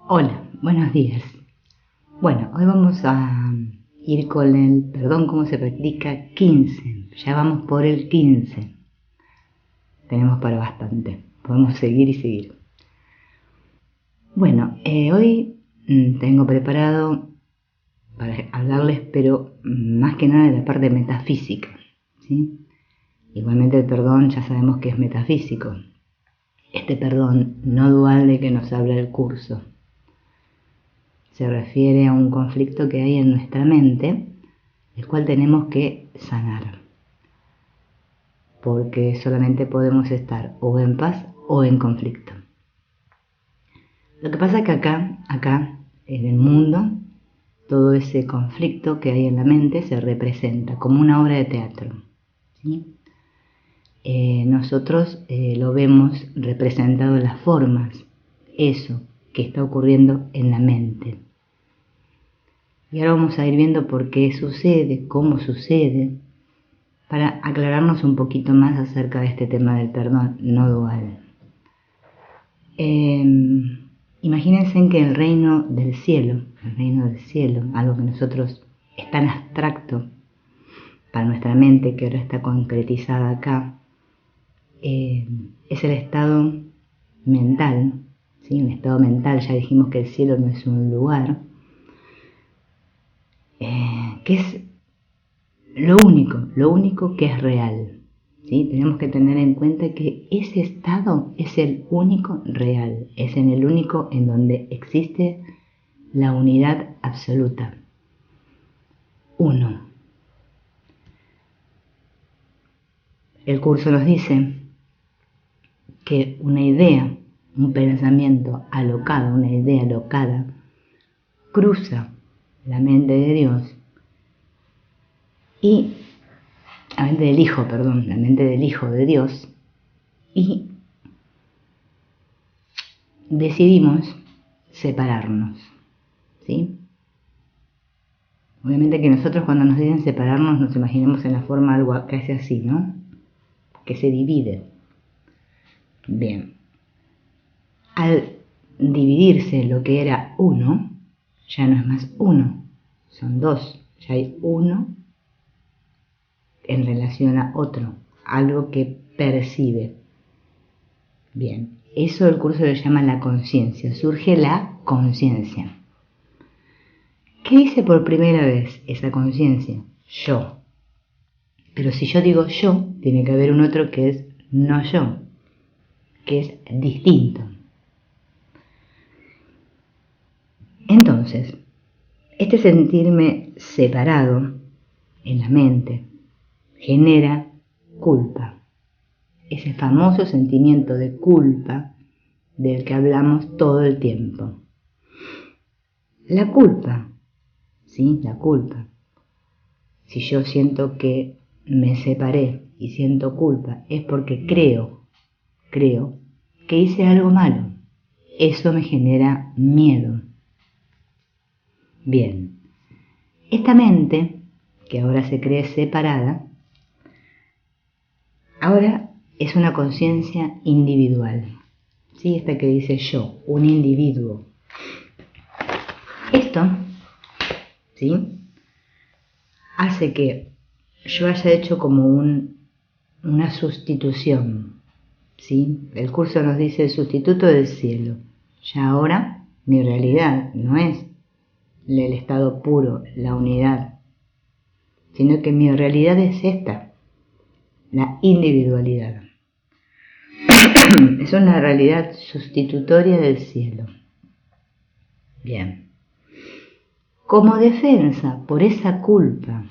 Hola, buenos días. Bueno, hoy vamos a ir con el perdón cómo se practica 15. Ya vamos por el 15. Tenemos para bastante. Podemos seguir y seguir. Bueno, hoy tengo preparado para hablarles, pero más que nada de la parte metafísica, ¿sí? Igualmente el perdón ya sabemos que es metafísico. Este perdón no dual de que nos habla el curso se refiere a un conflicto que hay en nuestra mente, el cual tenemos que sanar, porque solamente podemos estar o en paz o en conflicto. Lo que pasa es que acá, en el mundo, todo ese conflicto que hay en la mente se representa como una obra de teatro, ¿sí? Nosotros lo vemos representado en las formas, eso que está ocurriendo en la mente. Y ahora vamos a ir viendo por qué sucede, cómo sucede, para aclararnos un poquito más acerca de este tema del perdón no dual. Imagínense que el reino del cielo, algo que nosotros es tan abstracto para nuestra mente que ahora está concretizada acá, es el estado mental, ¿sí? Un estado mental, ya dijimos que el cielo no es un lugar, que es lo único que es real, ¿sí? Tenemos que tener en cuenta que ese estado es el único real, es en el único en donde existe la unidad absoluta. Uno. El curso nos dice que una idea, un pensamiento alocado, una idea alocada, cruza la mente de Dios y la mente del Hijo de Dios, y decidimos separarnos, ¿sí? Obviamente que nosotros cuando nos dicen separarnos nos imaginemos en la forma algo que hace así, ¿no? Que se divide. Bien. Al dividirse lo que era uno, ya no es más uno, son dos. Ya hay uno en relación a otro, algo que percibe. Bien, eso el curso le llama la conciencia, surge la conciencia. ¿Qué dice por primera vez esa conciencia? Yo. Pero si yo digo yo, tiene que haber un otro que es no yo, que es distinto. Entonces, este sentirme separado en la mente genera culpa. Ese famoso sentimiento de culpa del que hablamos todo el tiempo. La culpa, ¿sí? La culpa. Si yo siento que me separé y siento culpa, es porque creo que hice algo malo. Eso me genera miedo. Bien, esta mente, que ahora se cree separada, ahora es una conciencia individual. ¿Sí? Esta que dice yo, un individuo. Esto, ¿sí? Hace que yo haya hecho como una sustitución, ¿sí? El curso nos dice el sustituto del cielo. Ya ahora mi realidad no es el estado puro, la unidad, sino que mi realidad es esta, la individualidad. Es una realidad sustitutoria del cielo. Bien. Como defensa por esa culpa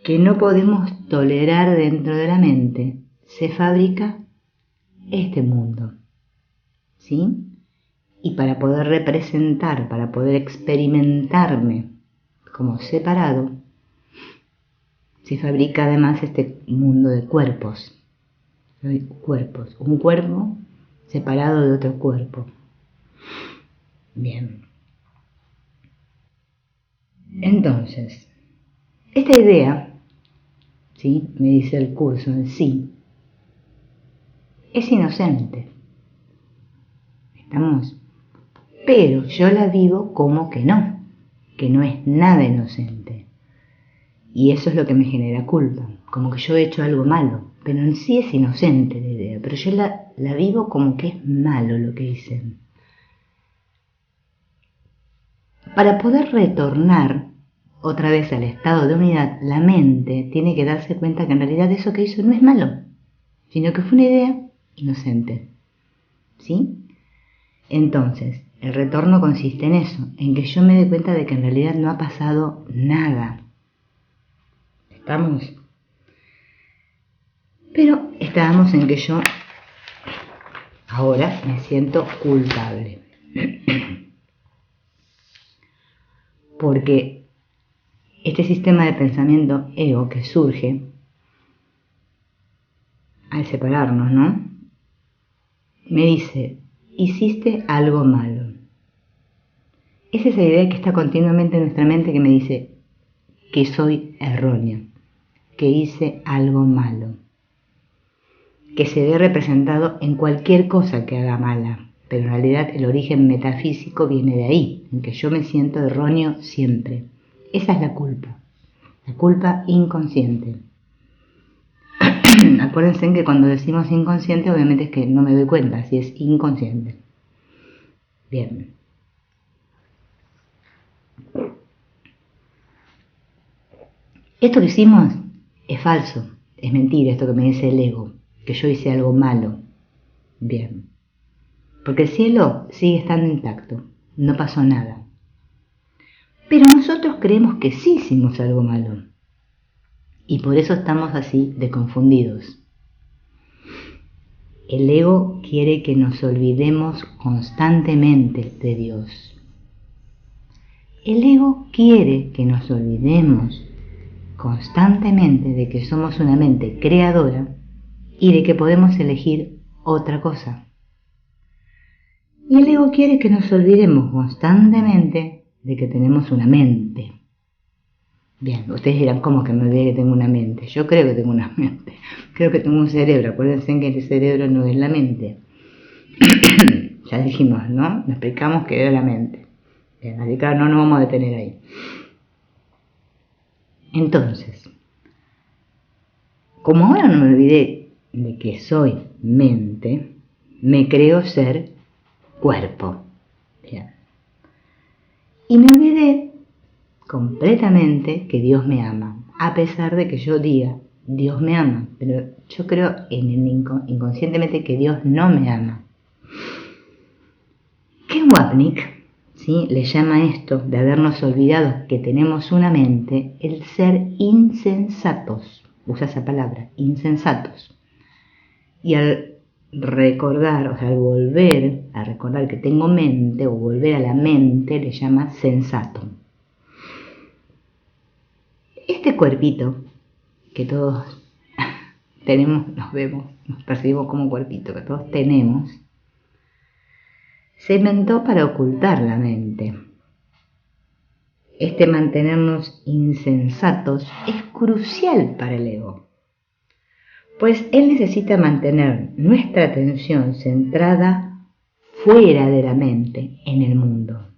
que no podemos tolerar dentro de la mente, se fabrica este mundo, ¿sí? Y para poder representar, para poder experimentarme como separado, se fabrica además este mundo de cuerpos. Cuerpos, un cuerpo separado de otro cuerpo. Bien. Entonces, esta idea, ¿sí? Me dice el curso en sí, es inocente. ¿Estamos? Pero yo la vivo como que no es nada inocente. Y eso es lo que me genera culpa, como que yo he hecho algo malo, pero en sí es inocente la idea, pero yo la vivo como que es malo lo que hice. Para poder retornar otra vez al estado de unidad, la mente tiene que darse cuenta que en realidad eso que hizo no es malo, sino que fue una idea inocente. ¿Sí? Entonces, el retorno consiste en eso, en que yo me dé cuenta de que en realidad no ha pasado nada. ¿Estamos? Pero estábamos en que yo ahora me siento culpable. Porque este sistema de pensamiento ego que surge al separarnos, ¿no? Me dice, hiciste algo malo. Es esa idea que está continuamente en nuestra mente que me dice que soy errónea, que hice algo malo, que se ve representado en cualquier cosa que haga mala, pero en realidad el origen metafísico viene de ahí, en que yo me siento erróneo siempre. Esa es la culpa inconsciente. Acuérdense que cuando decimos inconsciente, obviamente es que no me doy cuenta, si es inconsciente. Bien. Esto que hicimos es falso, es mentira, esto que me dice el ego, que yo hice algo malo. Bien. Porque el cielo sigue estando intacto, no pasó nada. Pero nosotros creemos que sí hicimos algo malo. Y por eso estamos así de confundidos. El ego quiere que nos olvidemos constantemente de Dios. El ego quiere que nos olvidemos constantemente de que somos una mente creadora y de que podemos elegir otra cosa. Y el ego quiere que nos olvidemos constantemente de que tenemos una mente. Bien, ustedes dirán, ¿cómo que me olvidé que tengo una mente? Yo creo que tengo una mente. Creo que tengo un cerebro. Acuérdense que el cerebro no es la mente. Ya dijimos, ¿no? Nos explicamos que era la mente. Bien, así que no nos vamos a detener ahí. Entonces, como ahora no me olvidé de que soy mente, me creo ser cuerpo. Bien. Y me olvidé completamente que Dios me ama, a pesar de que yo diga, Dios me ama, pero yo creo inconscientemente que Dios no me ama. Ken Wapnick, ¿sí?, le llama esto de habernos olvidado que tenemos una mente, el ser insensatos. Usa esa palabra, insensatos. Y al recordar, o sea, al volver a recordar que tengo mente, o volver a la mente, le llama sensato. Este cuerpito que todos tenemos, nos vemos, nos percibimos como cuerpito que todos tenemos, se inventó para ocultar la mente. Este mantenernos insensatos es crucial para el ego, pues él necesita mantener nuestra atención centrada fuera de la mente, en el mundo.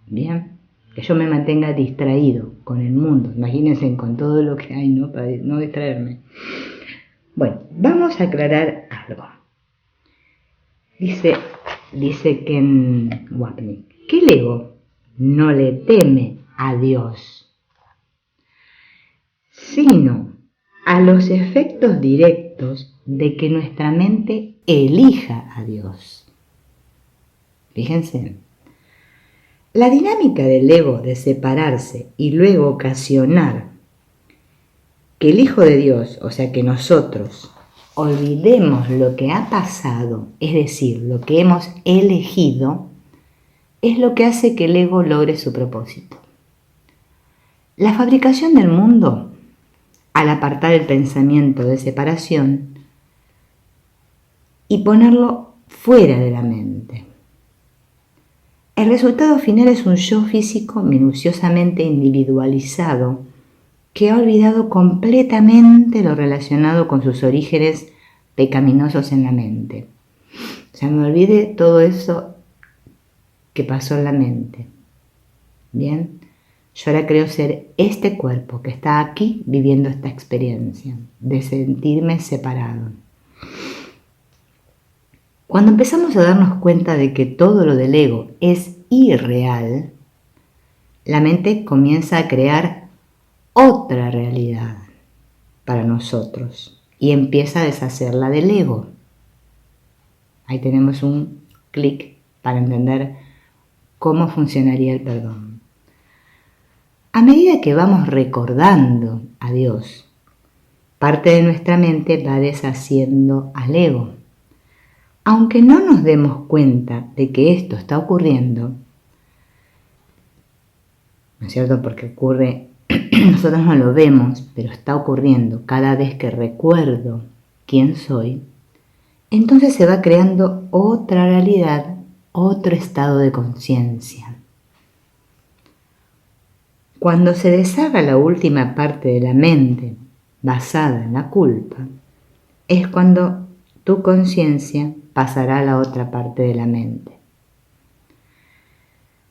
Bien, que yo me mantenga distraído con el mundo, imagínense con todo lo que hay, ¿no?, para no distraerme. Bueno, vamos a aclarar algo. Dice Ken Wapnick que el ego no le teme a Dios, sino a los efectos directos de que nuestra mente elija a Dios. Fíjense, la dinámica del ego de separarse y luego ocasionar que el Hijo de Dios, o sea que nosotros, olvidemos lo que ha pasado, es decir, lo que hemos elegido, es lo que hace que el ego logre su propósito. La fabricación del mundo, al apartar el pensamiento de separación y ponerlo fuera de la mente. El resultado final es un yo físico minuciosamente individualizado que ha olvidado completamente lo relacionado con sus orígenes pecaminosos en la mente. O sea, me olvide todo eso que pasó en la mente. Bien, yo ahora creo ser este cuerpo que está aquí viviendo esta experiencia de sentirme separado. Cuando empezamos a darnos cuenta de que todo lo del ego es irreal, la mente comienza a crear otra realidad para nosotros y empieza a deshacerla del ego. Ahí tenemos un clic para entender cómo funcionaría el perdón. A medida que vamos recordando a Dios, parte de nuestra mente va deshaciendo al ego. Aunque no nos demos cuenta de que esto está ocurriendo, ¿no es cierto? Porque ocurre, nosotros no lo vemos, pero está ocurriendo cada vez que recuerdo quién soy, entonces se va creando otra realidad, otro estado de conciencia. Cuando se deshaga la última parte de la mente basada en la culpa, es cuando tu conciencia pasará a la otra parte de la mente.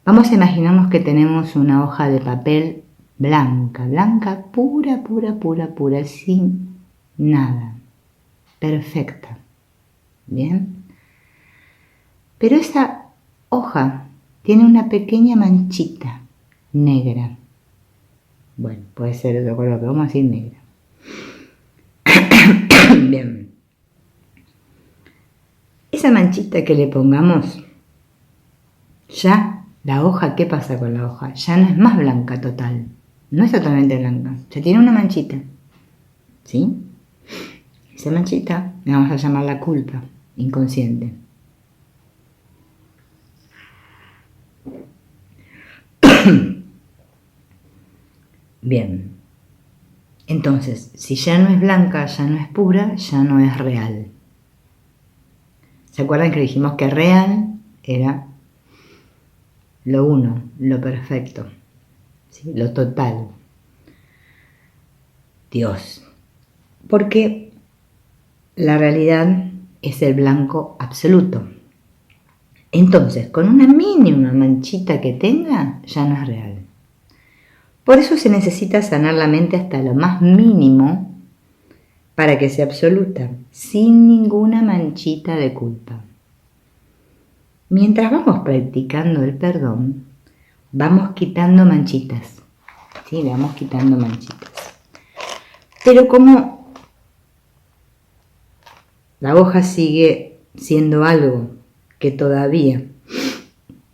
Vamos a imaginarnos que tenemos una hoja de papel blanca, pura, sin nada, perfecta, ¿bien? Pero esa hoja tiene una pequeña manchita negra. Bueno, puede ser de color, pero vamos a decir negra. Bien. Esa manchita que le pongamos, ya la hoja, ¿qué pasa con la hoja? Ya no es más blanca total, no es totalmente blanca, ya tiene una manchita, ¿sí? Esa manchita le vamos a llamar la culpa inconsciente. Bien, entonces, si ya no es blanca, ya no es pura, ya no es real. ¿Se acuerdan que dijimos que real era lo uno, lo perfecto, ¿sí? Lo total? Dios. Porque la realidad es el blanco absoluto. Entonces, con una mínima manchita que tenga, ya no es real. Por eso se necesita sanar la mente hasta lo más mínimo para que sea absoluta, sin ninguna manchita de culpa. Mientras vamos practicando el perdón, vamos quitando manchitas. ¿Sí? Le vamos quitando manchitas. Pero como la hoja sigue siendo algo que todavía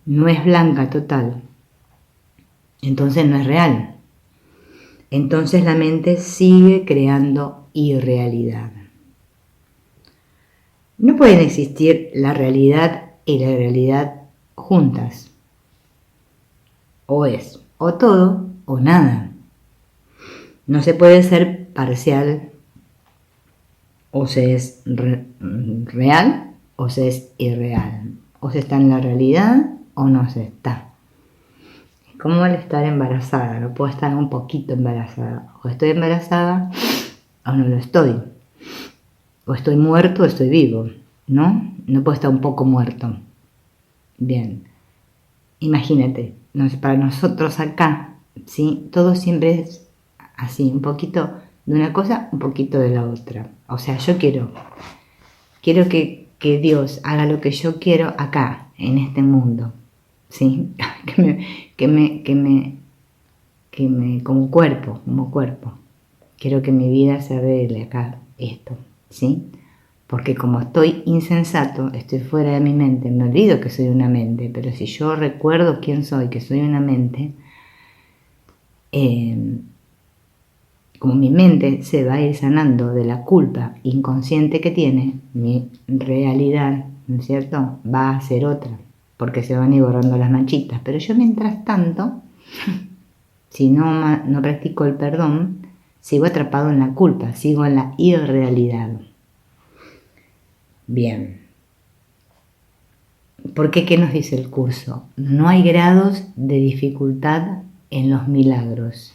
no es blanca total, entonces no es real. Entonces la mente sigue creando irrealidad. No pueden existir la realidad y la realidad juntas. O es o todo o nada. No se puede ser parcial, o se es real o se es irreal. O se está en la realidad o no se está. Como al estar embarazada, no puedo estar un poquito embarazada. O estoy embarazada o no lo estoy. O estoy muerto o estoy vivo, ¿no? No puedo estar un poco muerto. Bien, imagínate, para nosotros acá, ¿sí? Todo siempre es así, un poquito de una cosa, un poquito de la otra. O sea, yo quiero que Dios haga lo que yo quiero acá, en este mundo, ¿sí? Como cuerpo. Quiero que mi vida se arregle acá, esto, ¿sí? Porque como estoy insensato, estoy fuera de mi mente, me olvido que soy una mente, pero si yo recuerdo quién soy, que soy una mente, como mi mente se va a ir sanando de la culpa inconsciente que tiene, mi realidad, ¿no es cierto?, va a ser otra, porque se van a ir borrando las manchitas. Pero yo mientras tanto, si no practico el perdón, sigo atrapado en la culpa, sigo en la irrealidad. Bien. ¿Por qué? ¿Qué nos dice el curso? No hay grados de dificultad en los milagros.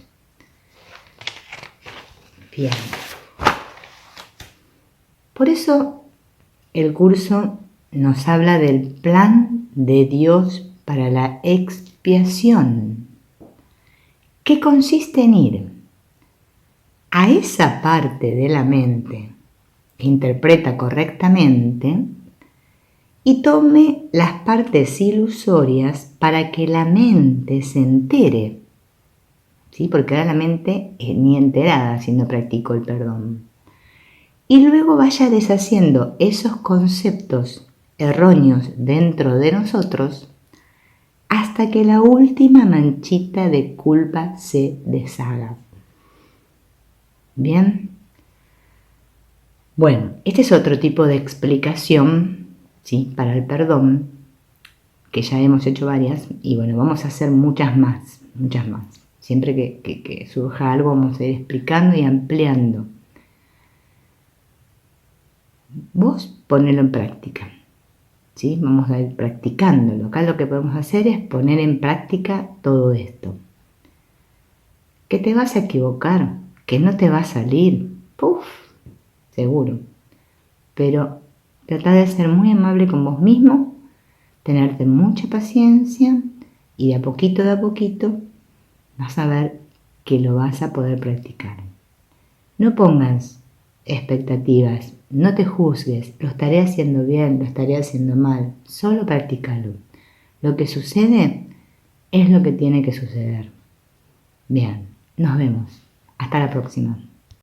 Bien. Por eso el curso nos habla del plan de Dios para la expiación, que consiste en ir a esa parte de la mente que interpreta correctamente y tome las partes ilusorias para que la mente se entere, ¿sí? Porque ahora la mente ni enterada si no practico el perdón. Y luego vaya deshaciendo esos conceptos erróneos dentro de nosotros hasta que la última manchita de culpa se deshaga. ¿Bien? Bueno, este es otro tipo de explicación, ¿sí? Para el perdón, que ya hemos hecho varias, y bueno, vamos a hacer muchas más. Siempre que surja algo vamos a ir explicando y ampliando. Vos ponelo en práctica, ¿sí? Vamos a ir practicándolo. Acá lo que podemos hacer es poner en práctica todo esto. ¿Que te vas a equivocar? ¿Que no te va a salir? ¡Puf! Seguro. Pero trata de ser muy amable con vos mismo, tenerte mucha paciencia y de a poquito vas a ver que lo vas a poder practicar. No pongas expectativas, no te juzgues, lo estaré haciendo bien, lo estaré haciendo mal, solo practícalo. Lo que sucede es lo que tiene que suceder. Bien, nos vemos. Hasta la próxima.